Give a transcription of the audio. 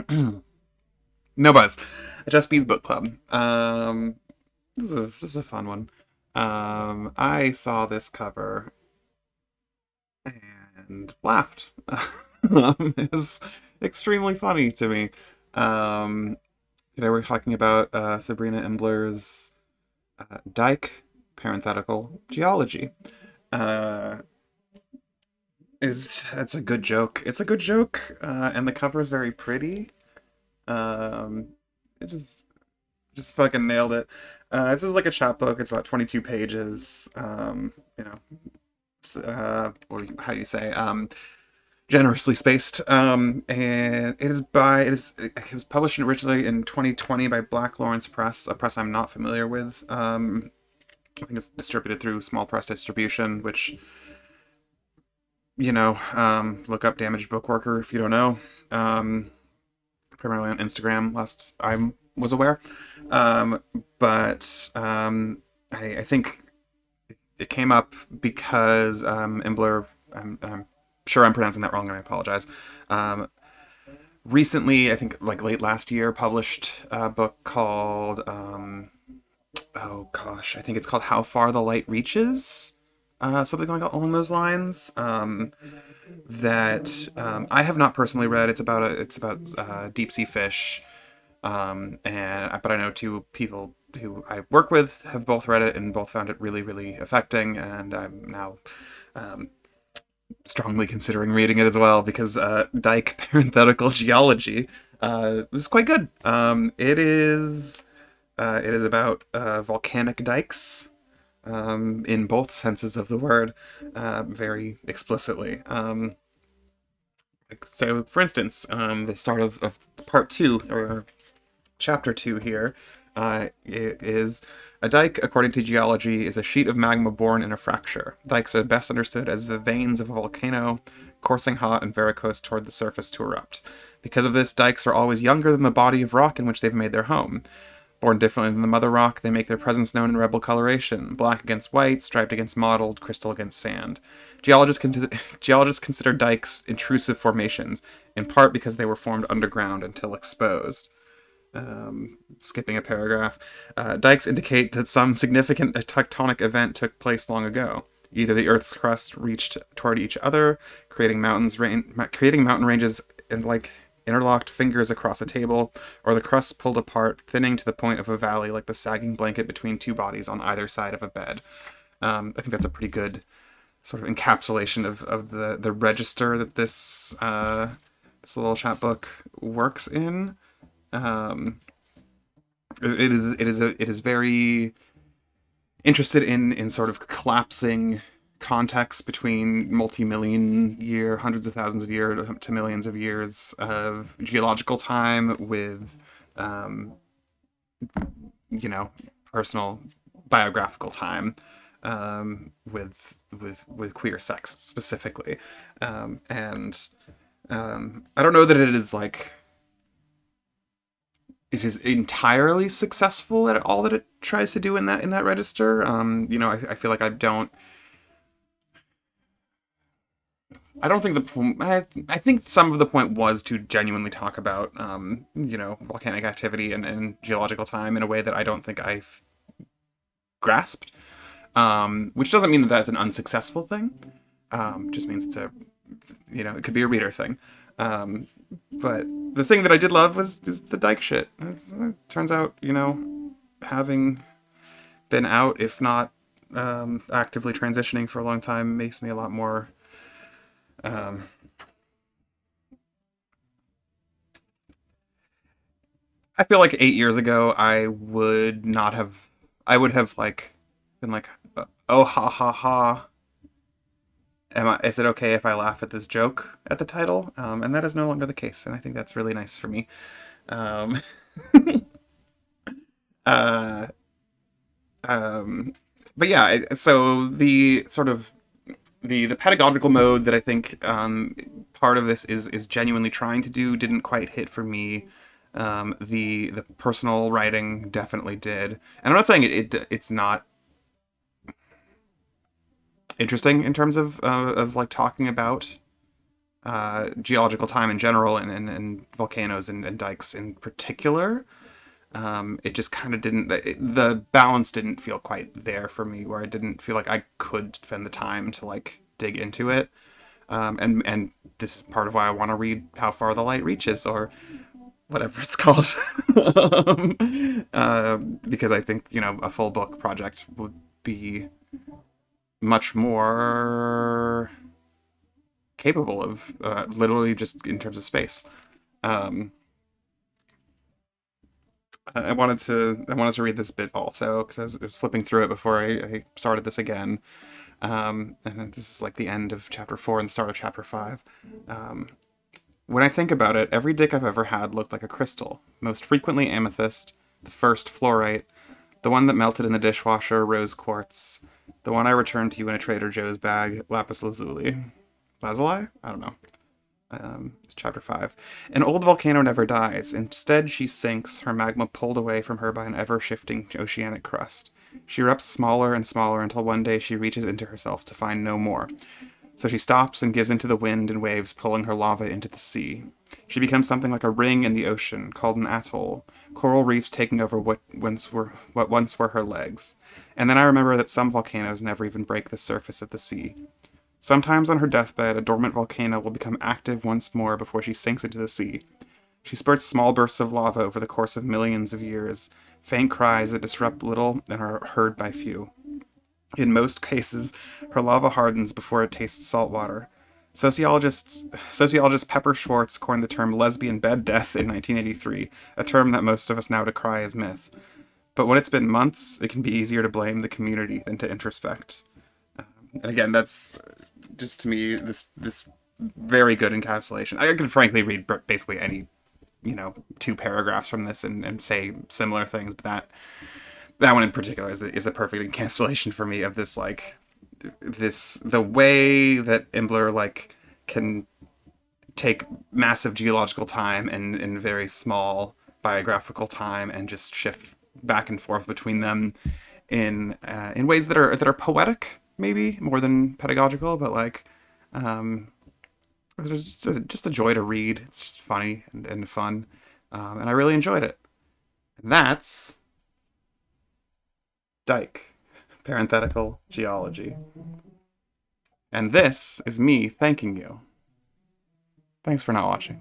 No buzz. Just Bees Book Club. This is a fun one. I saw this cover and laughed. It was extremely funny to me. Um, Today we're talking about Sabrina Imbler's Dyke, parenthetical, geology. Uh, it's a good joke. It's a good joke, and the cover is very pretty. Um, it just fucking nailed it. This is like a chapbook. It's about 22 pages. You know, or how do you say? Generously spaced. And it was published originally in 2020 by Black Lawrence Press, a press I'm not familiar with. I think it's distributed through Small Press Distribution, which, look up Damaged Bookworker if you don't know. Primarily on Instagram, last I was aware. But I think it came up because Imbler, I'm sure I'm pronouncing that wrong and I apologize. Recently, I think like late last year, published a book called, oh gosh, I think it's called How Far the Light Reaches. Something like along those lines. I have not personally read. It's about deep sea fish. But I know two people who I work with have both read it and both found it really, really affecting. And I'm now strongly considering reading it as well because Dyke parenthetical geology is quite good. It is about volcanic dikes in both senses of the word, very explicitly. So, for instance, the start of part two, or chapter two here, it is a dike, according to geology, is a sheet of magma born in a fracture. Dikes are best understood as the veins of a volcano, coursing hot and varicose toward the surface to erupt. Because of this, dikes are always younger than the body of rock in which they've made their home. Born differently than the mother rock, they make their presence known in rebel coloration, black against white, striped against mottled, crystal against sand. Geologists consider dikes intrusive formations, in part because they were formed underground until exposed. Skipping a paragraph. Dikes indicate that some significant tectonic event took place long ago. Either the Earth's crust reached toward each other, creating mountain ranges and like interlocked fingers across a table, or the crust pulled apart, thinning to the point of a valley like the sagging blanket between two bodies on either side of a bed. I think that's a pretty good sort of encapsulation of the register that this little chapbook works in. It is very interested in sort of collapsing context between multi-million year, hundreds of thousands of years to millions of years of geological time with, personal biographical time, with queer sex specifically, and I don't know that it is like it is entirely successful at all that it tries to do in that register. I feel like I don't think I think some of the point was to genuinely talk about, volcanic activity and geological time in a way that I don't think I've grasped. Which doesn't mean that that's an unsuccessful thing. Just means it could be a reader thing. But the thing that I did love was the Dyke shit. It turns out, having been out, if not actively transitioning for a long time, makes me a lot more I feel like 8 years ago I would have like been like, oh ha ha ha, is it okay if I laugh at this joke at the title? And that is no longer the case, and I think that's really nice for me. um uh but yeah, so the sort of the pedagogical mode that I think part of this is genuinely trying to do didn't quite hit for me. The personal writing definitely did, and I'm not saying it's not interesting in terms of like talking about geological time in general, and volcanoes and dikes in particular. It just kind of didn't, the balance didn't feel quite there for me, where I didn't feel like I could spend the time to like dig into it. And this is part of why I want to read How Far the Light Reaches, or whatever it's called. Because I think, you know, a full book project would be much more capable of literally just in terms of space. Um, I wanted to read this bit also because I was flipping through it before I started this again. And this is like the end of chapter 4 and the start of chapter 5. When I think about it, every dick I've ever had looked like a crystal, most frequently amethyst, the first fluorite, the one that melted in the dishwasher, rose quartz, the one I returned to you in a Trader Joe's bag, lapis lazuli. Lazuli? I don't know. It's chapter 5. An old volcano never dies. Instead, she sinks, her magma pulled away from her by an ever-shifting oceanic crust. She erupts smaller and smaller until one day she reaches into herself to find no more. So she stops and gives into the wind and waves pulling her lava into the sea. She becomes something like a ring in the ocean, called an atoll, coral reefs taking over what once were her legs. And then I remember that some volcanoes never even break the surface of the sea. Sometimes on her deathbed, a dormant volcano will become active once more before she sinks into the sea. She spurts small bursts of lava over the course of millions of years, faint cries that disrupt little and are heard by few. In most cases, her lava hardens before it tastes salt water. Sociologist Pepper Schwartz coined the term lesbian bed death in 1983, a term that most of us now decry as myth. But when it's been months, it can be easier to blame the community than to introspect. And again, that's just to me this very good encapsulation. I could frankly read basically any, you know, 2 paragraphs from this and say similar things, but that one in particular is a perfect encapsulation for me of this, like, the way that Imbler like can take massive geological time and very small biographical time and just shift back and forth between them in ways that are poetic, maybe more than pedagogical, but like it's just a joy to read. It's just funny and fun, and I really enjoyed it. And that's Dyke, parenthetical geology. And this is me thanking you. Thanks for not watching.